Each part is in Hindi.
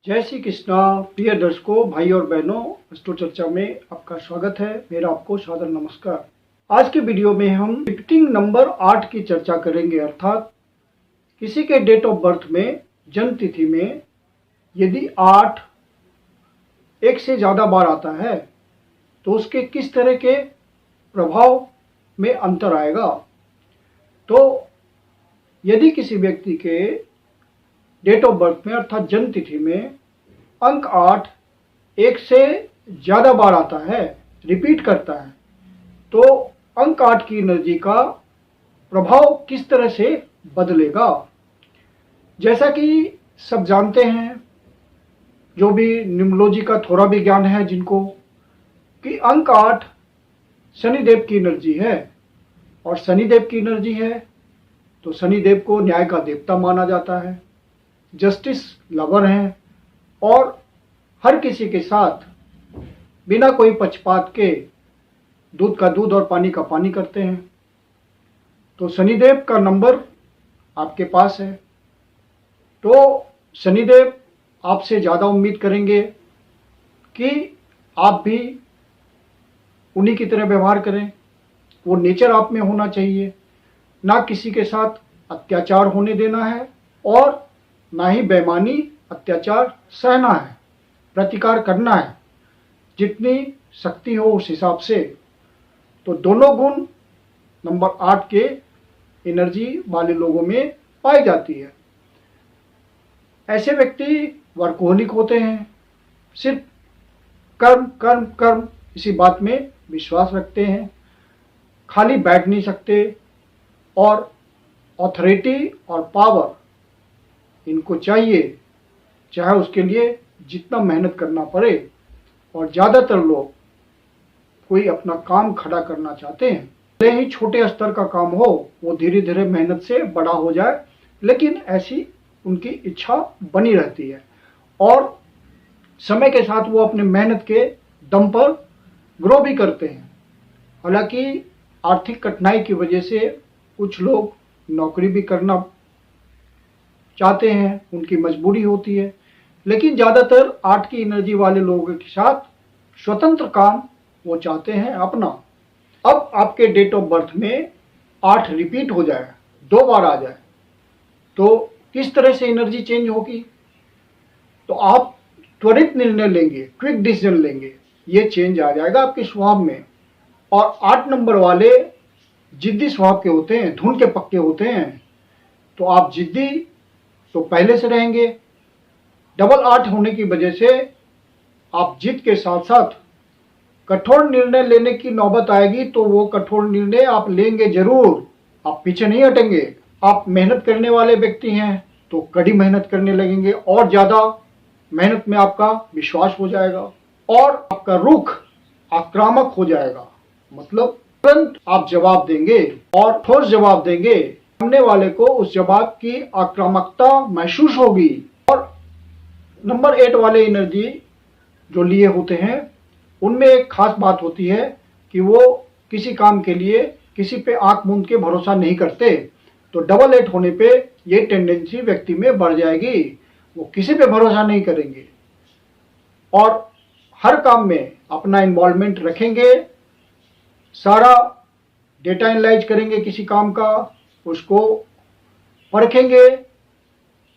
जय श्री कृष्णा। प्रिय दर्शकों, भाई और बहनों, अष्टो चर्चा में आपका स्वागत है। मेरा आपको सादर नमस्कार। आज के वीडियो में हम रिपीटिंग नंबर 8 की चर्चा करेंगे। अर्थात किसी के डेट ऑफ बर्थ में, जन्म तिथि में यदि 8 एक से ज़्यादा बार आता है तो उसके किस तरह के प्रभाव में अंतर आएगा। तो यदि किसी व्यक्ति के डेट ऑफ बर्थ में अर्थात जन्म तिथि में अंक 8 एक से ज़्यादा बार आता है, रिपीट करता है, तो अंक 8 की एनर्जी का प्रभाव किस तरह से बदलेगा। जैसा कि सब जानते हैं, जो भी न्यूमरोलॉजी का थोड़ा भी ज्ञान है जिनको, कि अंक 8 शनिदेव की एनर्जी है। और शनिदेव की एनर्जी है तो शनिदेव को न्याय का देवता माना जाता है, जस्टिस लवर हैं और हर किसी के साथ बिना कोई पक्षपात के दूध का दूध और पानी का पानी करते हैं। तो शनिदेव का नंबर आपके पास है तो शनिदेव आपसे ज़्यादा उम्मीद करेंगे कि आप भी उन्हीं की तरह व्यवहार करें। वो नेचर आप में होना चाहिए, ना किसी के साथ अत्याचार होने देना है और ना ही बेईमानी अत्याचार सहना है, प्रतिकार करना है जितनी शक्ति हो उस हिसाब से। तो दोनों गुण नंबर 8 के एनर्जी वाले लोगों में पाई जाती है। ऐसे व्यक्ति वर्कोहलिक होते हैं, सिर्फ कर्म कर्म कर्म इसी बात में विश्वास रखते हैं, खाली बैठ नहीं सकते और अथॉरिटी और पावर इनको चाहिए, चाहे उसके लिए जितना मेहनत करना पड़े। और ज़्यादातर लोग कोई अपना काम खड़ा करना चाहते हैं, भले ही छोटे स्तर का काम हो, वो धीरे धीरे मेहनत से बड़ा हो जाए, लेकिन ऐसी उनकी इच्छा बनी रहती है और समय के साथ वो अपने मेहनत के दम पर ग्रो भी करते हैं। हालांकि आर्थिक कठिनाई की वजह से कुछ लोग नौकरी भी करना चाहते हैं, उनकी मजबूरी होती है, लेकिन ज़्यादातर 8 की एनर्जी वाले लोगों के साथ स्वतंत्र काम वो चाहते हैं अपना। अब आपके डेट ऑफ बर्थ में 8 रिपीट हो जाए, 2 बार आ जाए, तो किस तरह से एनर्जी चेंज होगी। तो आप त्वरित निर्णय लेंगे, क्विक डिसीजन लेंगे, ये चेंज आ जाएगा आपके स्वभाव में। और 8 नंबर वाले जिद्दी स्वभाव के होते हैं, धुन के पक्के होते हैं, तो आप जिद्दी तो पहले से रहेंगे। डबल 8 होने की वजह से आप जिद के साथ साथ कठोर निर्णय लेने की नौबत आएगी तो वो कठोर निर्णय आप लेंगे जरूर, आप पीछे नहीं हटेंगे। आप मेहनत करने वाले व्यक्ति हैं तो कड़ी मेहनत करने लगेंगे और ज़्यादा मेहनत में आपका विश्वास हो जाएगा और आपका रुख आक्रामक हो जाएगा। मतलब तुरंत आप जवाब देंगे और ठोस जवाब देंगे, सामने वाले को उस जवाब की आक्रामकता महसूस होगी। और नंबर 8 वाले एनर्जी जो लिए होते हैं उनमें एक खास बात होती है कि वो किसी काम के लिए किसी पे आंख मूंद के भरोसा नहीं करते। तो डबल 8 होने पे ये टेंडेंसी व्यक्ति में बढ़ जाएगी, वो किसी पे भरोसा नहीं करेंगे और हर काम में अपना इन्वॉल्वमेंट रखेंगे, सारा डेटा एनालाइज करेंगे किसी काम का, उसको परखेंगे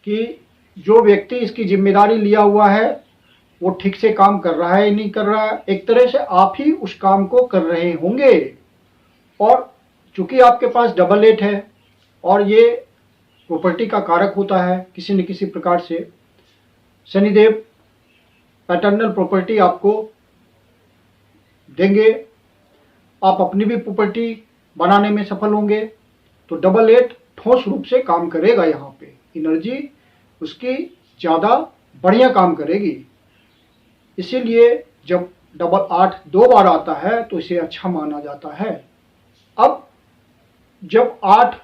कि जो व्यक्ति इसकी जिम्मेदारी लिया हुआ है वो ठीक से काम कर रहा है या नहीं कर रहा है। एक तरह से आप ही उस काम को कर रहे होंगे। और चूंकि आपके पास डबल 8 है और ये प्रॉपर्टी का कारक होता है किसी न किसी प्रकार से, शनिदेव पैटर्नल प्रॉपर्टी आपको देंगे, आप अपनी भी प्रॉपर्टी बनाने में सफल होंगे। तो डबल 8 ठोस रूप से काम करेगा, यहाँ पे एनर्जी उसकी ज़्यादा बढ़िया काम करेगी। इसीलिए जब डबल 8 2 बार आता है तो इसे अच्छा माना जाता है। अब जब 8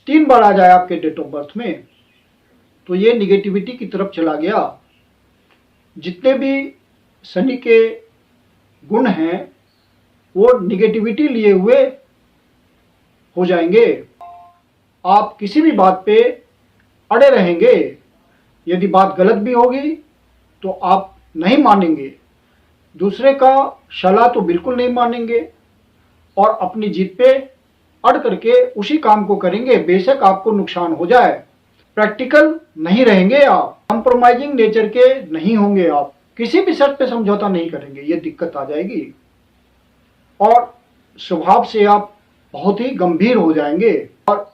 3 बार आ जाए आपके डेट ऑफ बर्थ में तो ये निगेटिविटी की तरफ चला गया। जितने भी शनि के गुण हैं वो निगेटिविटी लिए हुए हो जाएंगे। आप किसी भी बात पे अड़े रहेंगे, यदि बात गलत भी होगी तो आप नहीं मानेंगे, दूसरे का सलाह तो बिल्कुल नहीं मानेंगे और अपनी जीत पे अड़ करके उसी काम को करेंगे, बेशक आपको नुकसान हो जाए। प्रैक्टिकल नहीं रहेंगे आप, कंप्रोमाइजिंग नेचर के नहीं होंगे आप, किसी भी शर्त पे समझौता नहीं करेंगे, ये दिक्कत आ जाएगी। और स्वभाव से आप बहुत ही गंभीर हो जाएंगे और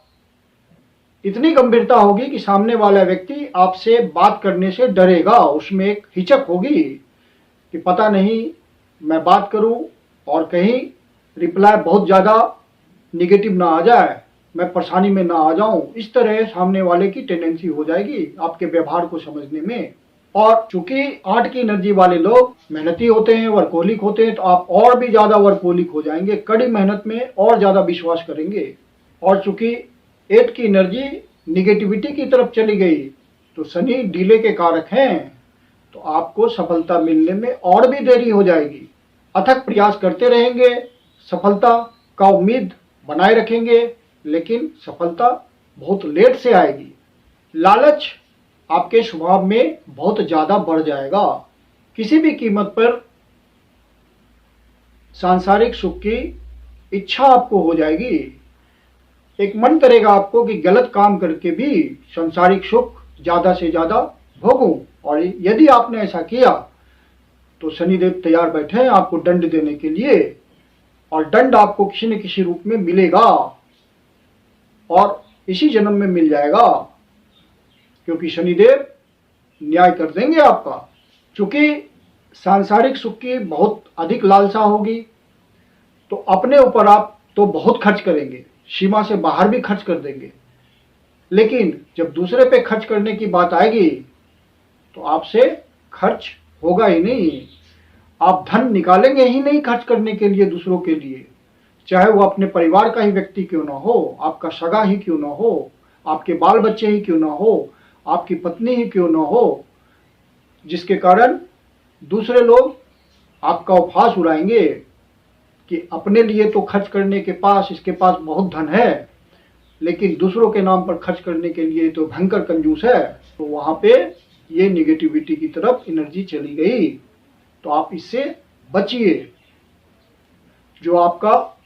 इतनी गंभीरता होगी कि सामने वाला व्यक्ति आपसे बात करने से डरेगा, उसमें एक हिचक होगी कि पता नहीं मैं बात करूं और कहीं रिप्लाई बहुत ज़्यादा निगेटिव ना आ जाए, मैं परेशानी में ना आ जाऊं। इस तरह सामने वाले की टेंडेंसी हो जाएगी आपके व्यवहार को समझने में। और चूंकि 8 की एनर्जी वाले लोग मेहनती होते हैं, वर्कोलिक होते हैं, तो आप और भी ज़्यादा वर्कोलिक हो जाएंगे, कड़ी मेहनत में और ज़्यादा विश्वास करेंगे। और चूंकि 8 की एनर्जी निगेटिविटी की तरफ चली गई तो शनि डिले के कारक हैं, तो आपको सफलता मिलने में और भी देरी हो जाएगी। अथक प्रयास करते रहेंगे, सफलता का उम्मीद बनाए रखेंगे, लेकिन सफलता बहुत लेट से आएगी। लालच आपके स्वभाव में बहुत ज़्यादा बढ़ जाएगा, किसी भी कीमत पर सांसारिक सुख की इच्छा आपको हो जाएगी। एक मन करेगा आपको कि गलत काम करके भी सांसारिक सुख ज़्यादा से ज़्यादा भोगूं, और यदि आपने ऐसा किया तो शनिदेव तैयार बैठे हैं आपको दंड देने के लिए, और दंड आपको किसी न किसी रूप में मिलेगा और इसी जन्म में मिल जाएगा, क्योंकि शनिदेव न्याय कर देंगे आपका। चूंकि सांसारिक सुख की बहुत अधिक लालसा होगी तो अपने ऊपर आप तो बहुत खर्च करेंगे, सीमा से बाहर भी खर्च कर देंगे, लेकिन जब दूसरे पे खर्च करने की बात आएगी तो आपसे खर्च होगा ही नहीं, आप धन निकालेंगे ही नहीं खर्च करने के लिए दूसरों के लिए, चाहे वो अपने परिवार का ही व्यक्ति क्यों ना हो, आपका सगा ही क्यों ना हो, आपके बाल बच्चे ही क्यों ना हो, आपकी पत्नी ही क्यों ना हो, जिसके कारण दूसरे लोग आपका उपहास उड़ाएंगे कि अपने लिए तो खर्च करने के पास इसके पास बहुत धन है, लेकिन दूसरों के नाम पर खर्च करने के लिए तो भयंकर कंजूस है। तो वहाँ पे ये निगेटिविटी की तरफ एनर्जी चली गई, तो आप इससे बचिए। जो आपका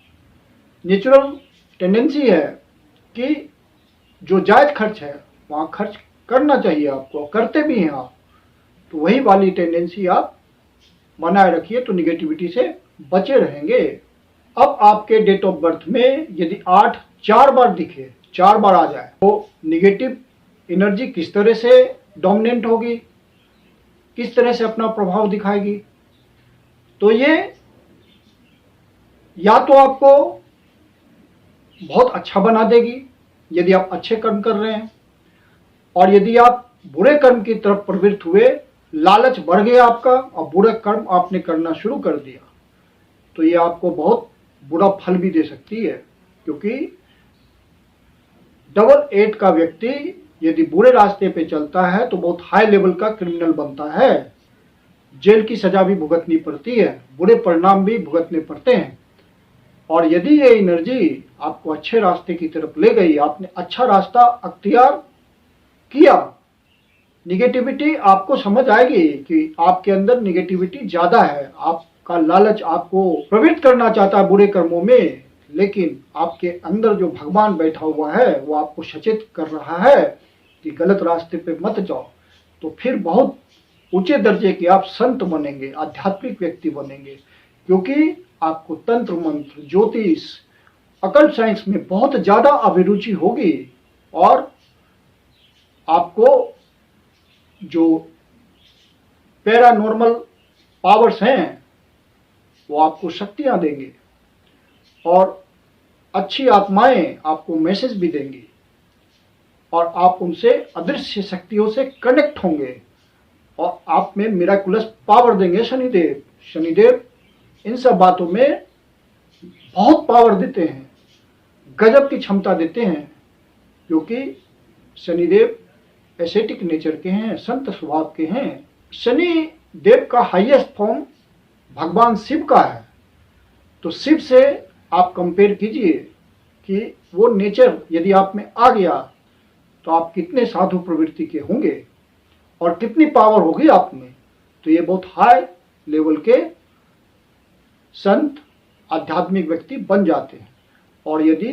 नेचुरल टेंडेंसी है कि जो जायज़ खर्च है वहाँ खर्च करना चाहिए आपको, करते भी हैं आप, तो वही वाली टेंडेंसी आप बनाए रखिए, तो निगेटिविटी से बचे रहेंगे। अब आपके डेट ऑफ बर्थ में यदि 8 4 बार दिखे, 4 बार आ जाए, तो निगेटिव एनर्जी किस तरह से डोमिनेंट होगी, किस तरह से अपना प्रभाव दिखाएगी। तो ये या तो आपको बहुत अच्छा बना देगी यदि आप अच्छे कर्म कर रहे हैं, और यदि आप बुरे कर्म की तरफ प्रवृत्त हुए, लालच बढ़ गया आपका और बुरे कर्म आपने करना शुरू कर दिया, तो ये आपको बहुत बुरा फल भी दे सकती है। क्योंकि डबल 8 का व्यक्ति यदि बुरे रास्ते पे चलता है तो बहुत हाई लेवल का क्रिमिनल बनता है, जेल की सजा भी भुगतनी पड़ती है, बुरे परिणाम भी भुगतने पड़ते हैं। और यदि ये एनर्जी आपको अच्छे रास्ते की तरफ ले गई, आपने अच्छा रास्ता अख्तियार किया, निगेटिविटी आपको समझ आएगी कि आपके अंदर निगेटिविटी ज्यादा है, आपका लालच आपको प्रवृत्त करना चाहता है बुरे कर्मों में, लेकिन आपके अंदर जो भगवान बैठा हुआ है वो आपको सचेत कर रहा है कि गलत रास्ते पे मत जाओ। तो फिर बहुत ऊंचे दर्जे के आप संत बनेंगे, आध्यात्मिक व्यक्ति बनेंगे, क्योंकि आपको तंत्र मंत्र, ज्योतिष, अकल्ट साइंस में बहुत ज्यादा अभिरुचि होगी, और आपको जो पैरानॉर्मल पावर्स हैं वो आपको शक्तियां देंगे, और अच्छी आत्माएं आपको मैसेज भी देंगी, और आप उनसे अदृश्य शक्तियों से कनेक्ट होंगे, और आप में मिराकुलस पावर देंगे शनिदेव। शनिदेव इन सब बातों में बहुत पावर देते हैं, गजब की क्षमता देते हैं, क्योंकि शनिदेव एसेटिक नेचर के हैं, संत स्वभाव के हैं। शनि देव का हाईएस्ट फॉर्म भगवान शिव का है, तो शिव से आप कंपेयर कीजिए कि वो नेचर यदि आप में आ गया तो आप कितने साधु प्रवृत्ति के होंगे। और कितनी पावर होगी आप में, तो ये बहुत हाई लेवल के संत आध्यात्मिक व्यक्ति बन जाते हैं। और यदि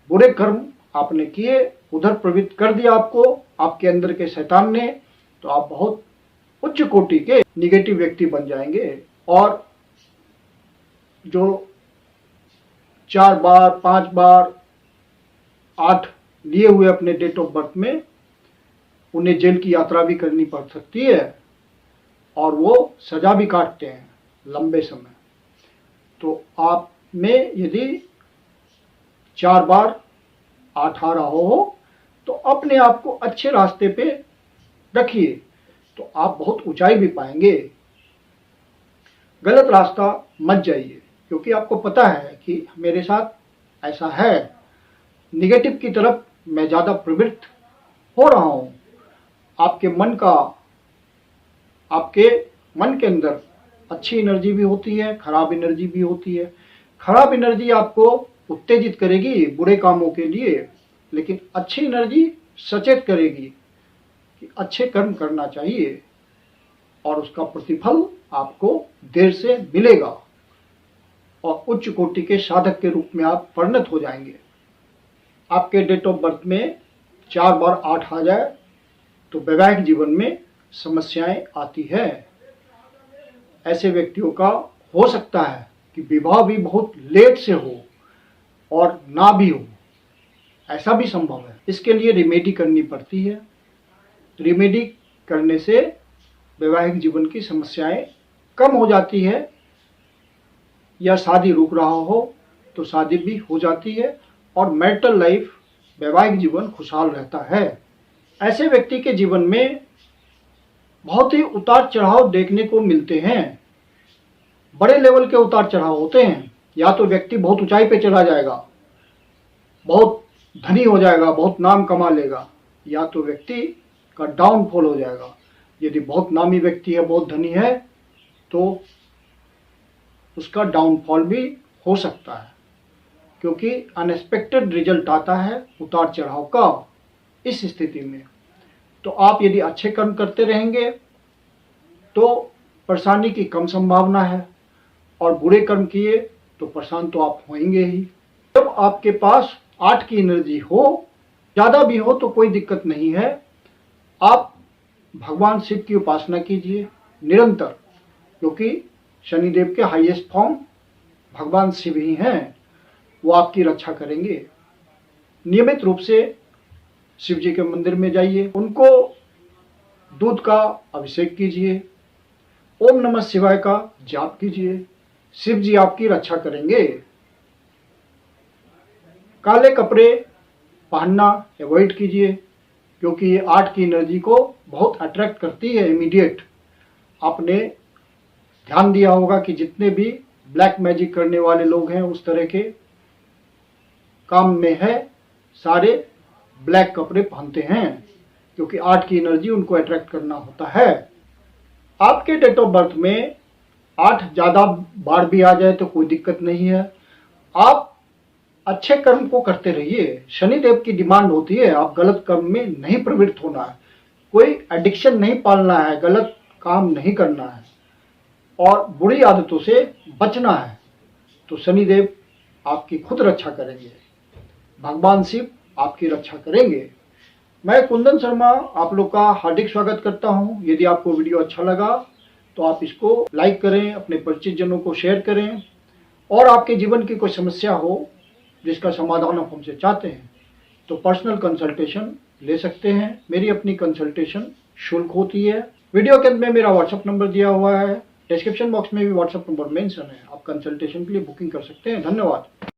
बुरे कर्म आपने किए, उधर प्रवृत्त कर दिया आपको आपके अंदर के शैतान ने, तो आप बहुत उच्च कोटि के निगेटिव व्यक्ति बन जाएंगे। और जो 4 बार 5 बार 8 लिए हुए अपने डेट ऑफ बर्थ में, उन्हें जेल की यात्रा भी करनी पड़ सकती है और वो सजा भी काटते हैं लंबे समय। तो आप में यदि 4 बार 8 आ रहा हो तो अपने आप को अच्छे रास्ते पे रखिए, तो आप बहुत ऊंचाई भी पाएंगे। गलत रास्ता मत जाइए, क्योंकि आपको पता है कि मेरे साथ ऐसा है, निगेटिव की तरफ मैं ज़्यादा प्रवृत्त हो रहा हूँ। आपके मन के अंदर अच्छी एनर्जी भी होती है, खराब एनर्जी भी होती है। खराब एनर्जी आपको उत्तेजित करेगी बुरे कामों के लिए, लेकिन अच्छी एनर्जी सचेत करेगी कि अच्छे कर्म करना चाहिए और उसका प्रतिफल आपको देर से मिलेगा और उच्च कोटि के साधक के रूप में आप परिणत हो जाएंगे। आपके डेट ऑफ बर्थ में 4 बार 8 आ जाए तो वैवाहिक जीवन में समस्याएं आती है। ऐसे व्यक्तियों का हो सकता है कि विवाह भी बहुत लेट से हो और ना भी हो, ऐसा भी संभव है। इसके लिए रेमेडी करनी पड़ती है। रेमेडी करने से वैवाहिक जीवन की समस्याएं कम हो जाती है, या शादी रुक रहा हो तो शादी भी हो जाती है और मैरिटल लाइफ, वैवाहिक जीवन खुशहाल रहता है। ऐसे व्यक्ति के जीवन में बहुत ही उतार चढ़ाव देखने को मिलते हैं। बड़े लेवल के उतार चढ़ाव होते हैं। या तो व्यक्ति बहुत ऊंचाई पे चला जाएगा, बहुत धनी हो जाएगा, बहुत नाम कमा लेगा, या तो व्यक्ति का डाउनफॉल हो जाएगा। यदि बहुत नामी व्यक्ति है, बहुत धनी है, तो उसका डाउनफॉल भी हो सकता है, क्योंकि अनएक्सपेक्टेड रिजल्ट आता है उतार चढ़ाव का। इस स्थिति में तो आप यदि अच्छे कर्म करते रहेंगे तो परेशानी की कम संभावना है, और बुरे कर्म किए तो परेशान तो आप होंगे ही। जब आपके पास 8 की एनर्जी हो, ज़्यादा भी हो तो कोई दिक्कत नहीं है। आप भगवान शिव की उपासना कीजिए निरंतर, क्योंकि शनिदेव के हाईएस्ट फॉर्म भगवान शिव ही हैं, वो आपकी रक्षा करेंगे। नियमित रूप से शिव जी के मंदिर में जाइए, उनको दूध का अभिषेक कीजिए, ओम नमः शिवाय का जाप कीजिए, शिव जी आपकी रक्षा करेंगे। काले कपड़े पहनना अवॉइड कीजिए, क्योंकि ये 8 की एनर्जी को बहुत अट्रैक्ट करती है इमीडिएट। आपने ध्यान दिया होगा कि जितने भी ब्लैक मैजिक करने वाले लोग हैं, उस तरह के काम में है, सारे ब्लैक कपड़े पहनते हैं, क्योंकि 8 की एनर्जी उनको अट्रैक्ट करना होता है। आपके डेट ऑफ बर्थ में 8 ज़्यादा बार भी आ जाए तो कोई दिक्कत नहीं है। आप अच्छे कर्म को करते रहिए। शनिदेव की डिमांड होती है आप गलत कर्म में नहीं प्रवृत्त होना है, कोई एडिक्शन नहीं पालना है, गलत काम नहीं करना है और बुरी आदतों से बचना है। तो शनिदेव आपकी खुद रक्षा करेंगे, भगवान शिव आपकी रक्षा करेंगे। मैं कुंदन शर्मा आप लोग का हार्दिक स्वागत करता हूं। यदि आपको वीडियो अच्छा लगा तो आप इसको लाइक करें, अपने परिचित जनों को शेयर करें, और आपके जीवन की कोई समस्या हो जिसका समाधान आप हमसे चाहते हैं तो पर्सनल कंसल्टेशन ले सकते हैं। मेरी अपनी कंसल्टेशन शुल्क होती है। वीडियो के अंत में मेरा व्हाट्सएप नंबर दिया हुआ है, डिस्क्रिप्शन बॉक्स में भी व्हाट्सएप नंबर मेंशन है। आप कंसल्टेशन के लिए बुकिंग कर सकते हैं। धन्यवाद।